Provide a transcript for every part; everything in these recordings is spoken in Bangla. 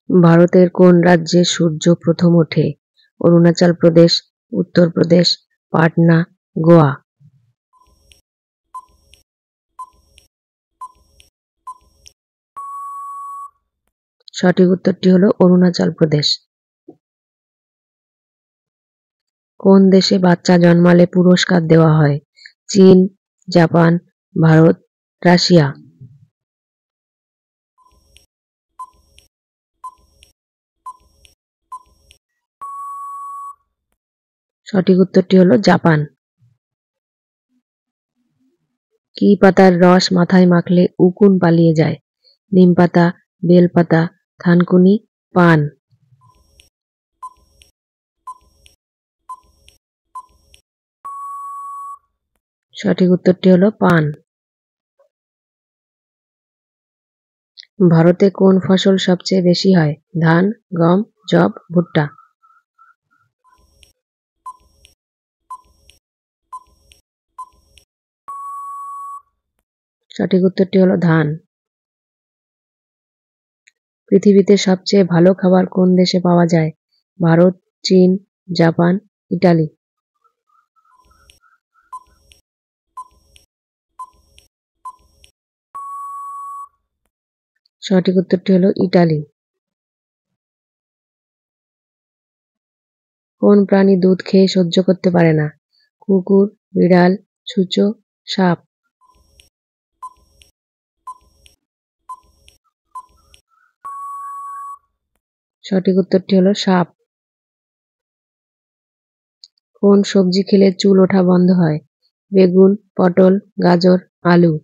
ভারতের কোন রাজ্যে সূর্য প্রথম ওঠে? অরুণাচল প্রদেশ, উত্তরপ্রদেশ, পাটনা, গোয়া। সঠিক উত্তরটি হলো অরুণাচল প্রদেশ। কোন দেশে বাচ্চা জন্মালে পুরস্কার দেওয়া হয়? চীন, জাপান, ভারত, রাশিয়া। সঠিক উত্তরটি হলো জাপান। কি পাতার রস মাথায় মাখলে উকুন পালিয়ে যায়? নিম পাতা, বেল পাতা, থানকুনি, পান। সঠিক উত্তরটি হলো পান। ভারতে কোন ফসল সবচেয়ে বেশি হয়? ধান, গম, যব, ভুট্টা। সঠিক উত্তরটি হলো ধান। পৃথিবীতে সবচেয়ে ভালো খাবার কোন দেশে পাওয়া যায়? ভারত, চীন, জাপান, ইটালি। সঠিক উত্তরটি হলো ইটালি। কোন প্রাণী দুধ খেয়ে সহ্য করতে পারে না? কুকুর, বিড়াল, ছুঁচো, সাপ। সঠিক উত্তরটি হলো সাপ। কোন সবজি খেলে চুল ওঠা বন্ধ হয়? বেগুন, পটল, গাজর, আলু।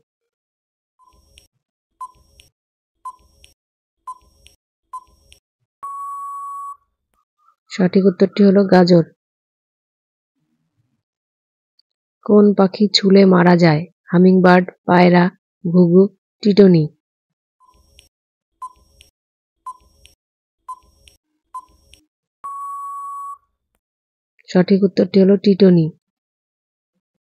সঠিক উত্তরটি হলো গাজর। কোন পাখি ছুলে মারা যায়? হামিংবার্ড, পায়রা, ঘুঘু, টিটনি। সঠিক উত্তরটি হলো টিটনি।